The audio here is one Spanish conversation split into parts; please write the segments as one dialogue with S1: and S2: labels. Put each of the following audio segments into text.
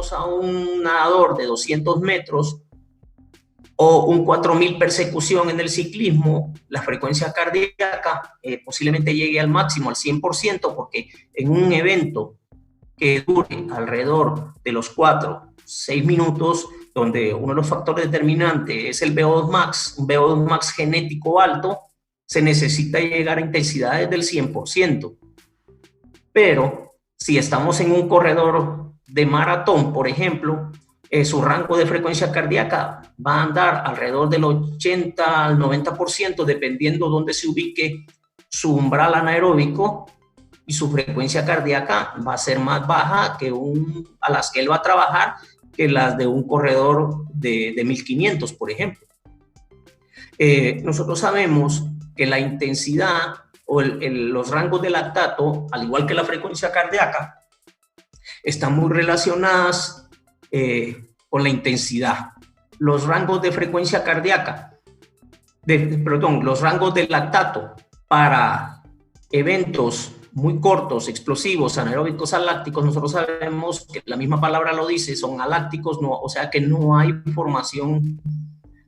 S1: vemos a un nadador de 200 metros o un 4000 persecución en el ciclismo, la frecuencia cardíaca posiblemente llegue al máximo, al 100%, porque en un evento que dure alrededor de los 4-6 minutos, donde uno de los factores determinantes es el VO2 max, un VO2 max genético alto, se necesita llegar a intensidades del 100%. Pero si estamos en un corredor de maratón, por ejemplo, su rango de frecuencia cardíaca va a andar alrededor del 80 al 90%, dependiendo dónde se ubique su umbral anaeróbico, y su frecuencia cardíaca va a ser más baja a las que él va a trabajar que las de un corredor de 1500, por ejemplo. Nosotros sabemos que la intensidad o los rangos de lactato, al igual que la frecuencia cardíaca, están muy relacionadas con la intensidad. Los rangos de frecuencia cardíaca, los rangos de lactato para eventos muy cortos, explosivos, anaeróbicos alácticos, nosotros sabemos que la misma palabra lo dice, son alácticos, no, o sea que no hay formación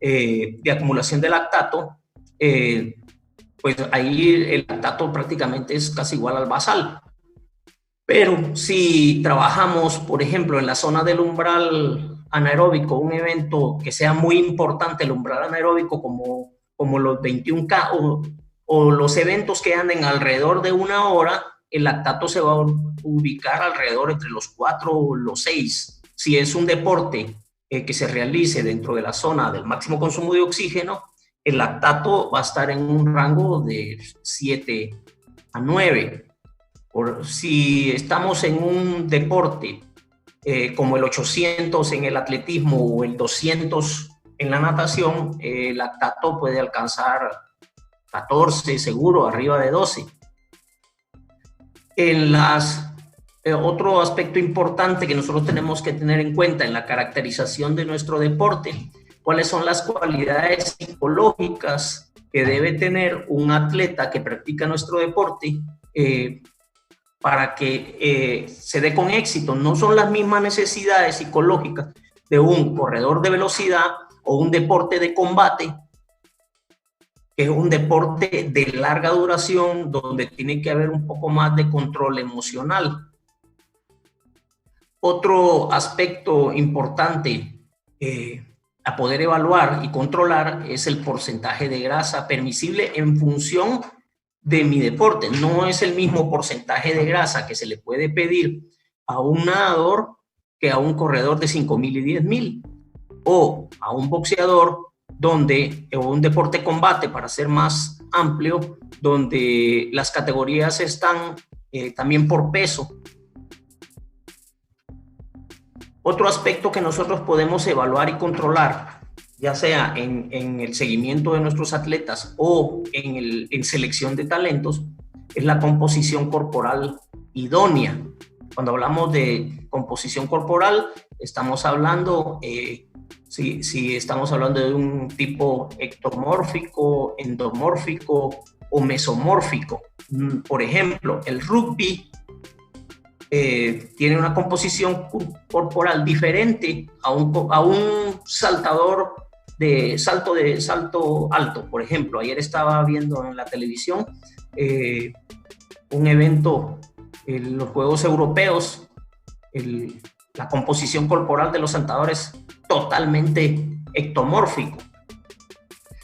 S1: de acumulación de lactato, pues ahí el lactato prácticamente es casi igual al basal. Pero si trabajamos, por ejemplo, en la zona del umbral anaeróbico, un evento que sea muy importante, el umbral anaeróbico, como los 21K o los eventos que anden alrededor de 1 hora, el lactato se va a ubicar alrededor entre los 4 o los 6. Si es un deporte que se realice dentro de la zona del máximo consumo de oxígeno, el lactato va a estar en un rango de 7 a 9. Si estamos en un deporte como el 800 en el atletismo o el 200 en la natación, el lactato puede alcanzar 14, seguro, arriba de 12. Otro aspecto importante que nosotros tenemos que tener en cuenta en la caracterización de nuestro deporte, cuáles son las cualidades psicológicas que debe tener un atleta que practica nuestro deporte para que se dé con éxito. No son las mismas necesidades psicológicas de un corredor de velocidad o un deporte de combate, que es un deporte de larga duración donde tiene que haber un poco más de control emocional. Otro aspecto importante a poder evaluar y controlar es el porcentaje de grasa permisible en función de mi deporte. No es el mismo porcentaje de grasa que se le puede pedir a un nadador que a un corredor de 5.000 y 10.000, o a un boxeador o un deporte de combate, para ser más amplio, donde las categorías están también por peso. Otro aspecto que nosotros podemos evaluar y controlar, ya sea en el seguimiento de nuestros atletas o en selección de talentos, es la composición corporal idónea. Cuando hablamos de composición corporal, estamos hablando, si estamos hablando de un tipo ectomórfico, endomórfico o mesomórfico. Por ejemplo, el rugby tiene una composición corporal diferente a un saltador de salto alto. Por ejemplo, ayer estaba viendo en la televisión un evento en los Juegos Europeos, la composición corporal de los saltadores totalmente ectomórfico.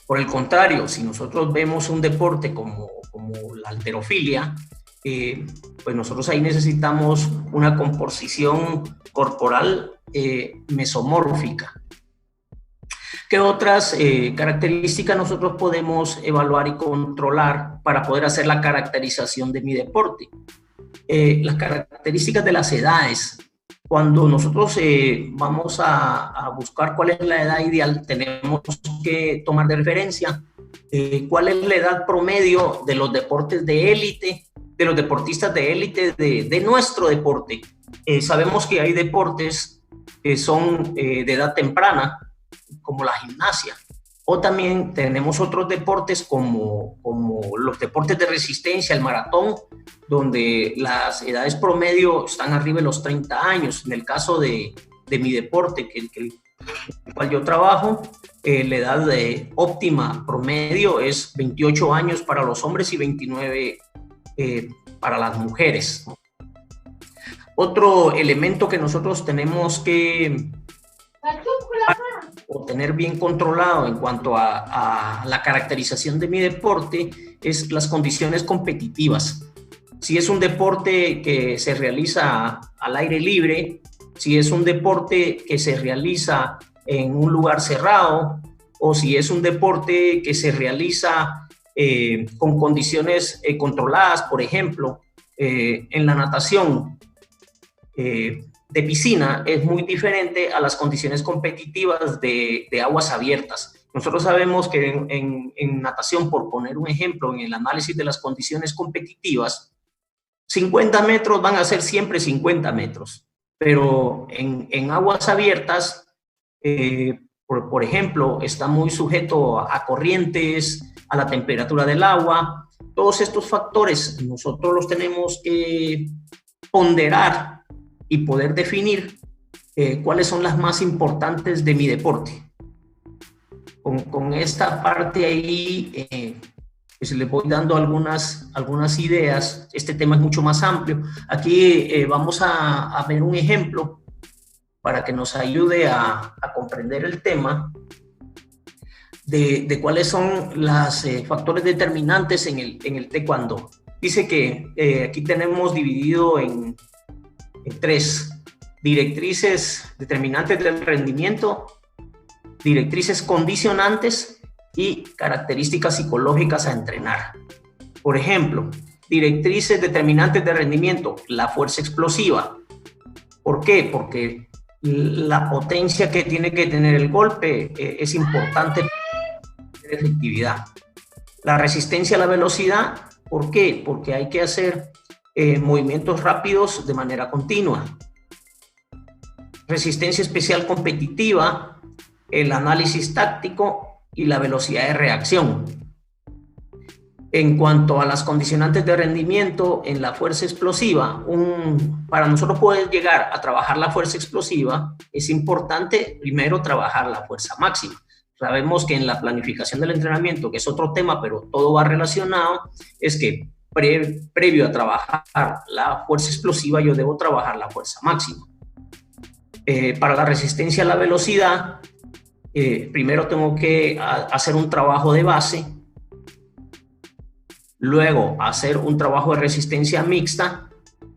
S1: Por el contrario, si nosotros vemos un deporte como la halterofilia, pues nosotros ahí necesitamos una composición corporal mesomórfica. ¿Qué otras características nosotros podemos evaluar y controlar para poder hacer la caracterización de mi deporte? Las características de las edades. Cuando nosotros vamos a buscar cuál es la edad ideal, tenemos que tomar de referencia cuál es la edad promedio de los deportes de élite, de los deportistas de élite de nuestro deporte. Sabemos que hay deportes que son de edad temprana, como la gimnasia, o también tenemos otros deportes como los deportes de resistencia, el maratón, donde las edades promedio están arriba de los 30 años. En el caso de de mi deporte, el cual yo trabajo, la edad óptima promedio es 28 años para los hombres y 29 para las mujeres. Otro elemento que nosotros tenemos que tener bien controlado en cuanto a la caracterización de mi deporte es las condiciones competitivas. Si es un deporte que se realiza al aire libre, si es un deporte que se realiza en un lugar cerrado, o si es un deporte que se realiza con condiciones controladas, por ejemplo, en la natación de piscina es muy diferente a las condiciones competitivas de aguas abiertas. Nosotros sabemos que en natación, por poner un ejemplo, en el análisis de las condiciones competitivas, 50 metros van a ser siempre 50 metros, pero en aguas abiertas, por ejemplo, está muy sujeto a corrientes, a la temperatura del agua. Todos estos factores nosotros los tenemos que ponderar y poder definir cuáles son las más importantes de mi deporte. Con esta parte ahí, pues les voy dando algunas ideas. Este tema es mucho más amplio. Aquí vamos a ver un ejemplo para que nos ayude a comprender el tema de cuáles son los factores determinantes en el taekwondo. Dice que aquí tenemos dividido en 3 directrices determinantes del rendimiento, directrices condicionantes y características psicológicas a entrenar. Por ejemplo, directrices determinantes de rendimiento, la fuerza explosiva. ¿Por qué? Porque la potencia que tiene que tener el golpe es importante para la efectividad. La resistencia a la velocidad, ¿por qué? Porque hay que hacer movimientos rápidos de manera continua. Resistencia especial competitiva, el análisis táctico y la velocidad de reacción. En cuanto a las condicionantes de rendimiento en la fuerza explosiva, para nosotros poder llegar a trabajar la fuerza explosiva, es importante primero trabajar la fuerza máxima. Sabemos que en la planificación del entrenamiento, que es otro tema, pero todo va relacionado, es que previo a trabajar la fuerza explosiva, yo debo trabajar la fuerza máxima. Para la resistencia a la velocidad, primero tengo que hacer un trabajo de base, luego hacer un trabajo de resistencia mixta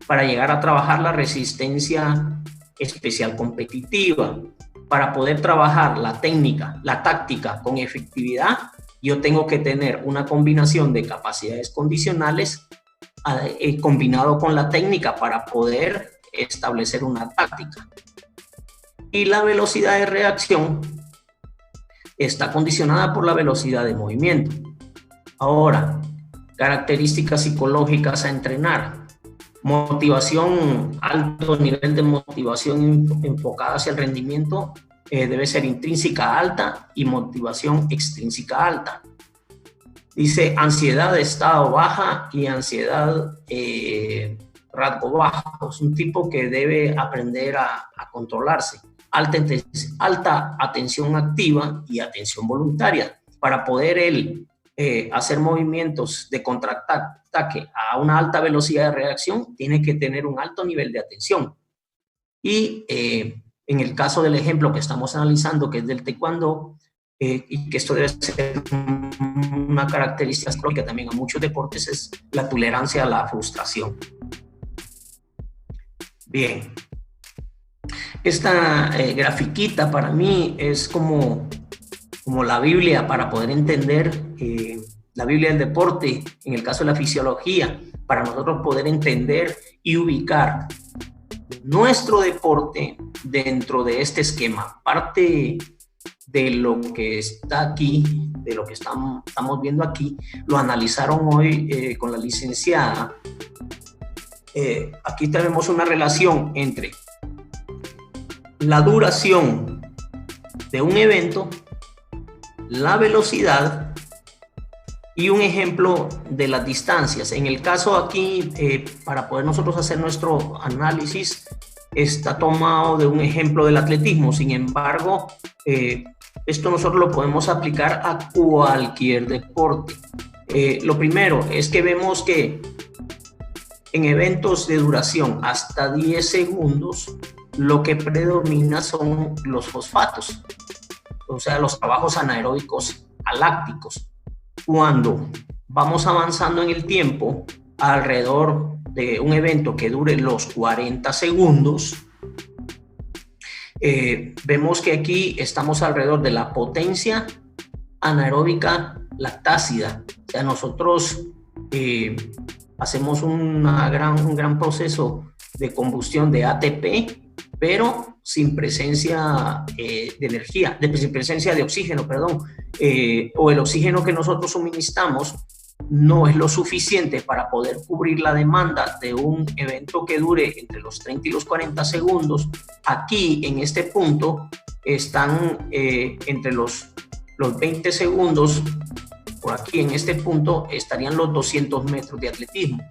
S1: para llegar a trabajar la resistencia especial competitiva. Para poder trabajar la técnica, la táctica con efectividad, yo tengo que tener una combinación de capacidades condicionales combinado con la técnica para poder establecer una táctica. Y la velocidad de reacción está condicionada por la velocidad de movimiento. Ahora, características psicológicas a entrenar. Motivación, alto nivel de motivación enfocada hacia el rendimiento debe ser intrínseca alta y motivación extrínseca alta. Dice ansiedad de estado baja y ansiedad rasgo bajo. Es un tipo que debe aprender a controlarse. Alta atención activa y atención voluntaria. Para poder él hacer movimientos de contraataque a una alta velocidad de reacción, tiene que tener un alto nivel de atención. Y en el caso del ejemplo que estamos analizando, que es del taekwondo, y que esto debe ser una característica psicológica también a muchos deportes, es la tolerancia a la frustración. Bien. Esta grafiquita para mí es como la Biblia para poder entender la Biblia del deporte, en el caso de la fisiología, para nosotros poder entender y ubicar nuestro deporte dentro de este esquema. Parte de lo que está aquí, de lo que estamos viendo aquí, lo analizaron hoy con la licenciada. Aquí tenemos una relación entre la duración de un evento, la velocidad y un ejemplo de las distancias. En el caso aquí, para poder nosotros hacer nuestro análisis, está tomado de un ejemplo del atletismo. Sin embargo, esto nosotros lo podemos aplicar a cualquier deporte. Lo primero es que vemos que en eventos de duración hasta 10 segundos, lo que predomina son los fosfatos, o sea, los trabajos anaeróbicos alácticos. Cuando vamos avanzando en el tiempo, alrededor de un evento que dure los 40 segundos, vemos que aquí estamos alrededor de la potencia anaeróbica lactácida. O sea, nosotros hacemos un gran proceso de combustión de ATP, pero sin presencia de energía, sin presencia de oxígeno, perdón, o el oxígeno que nosotros suministramos no es lo suficiente para poder cubrir la demanda de un evento que dure entre los 30 y los 40 segundos. Aquí, en este punto, están entre los 20 segundos, por aquí en este punto estarían los 200 metros de atletismo.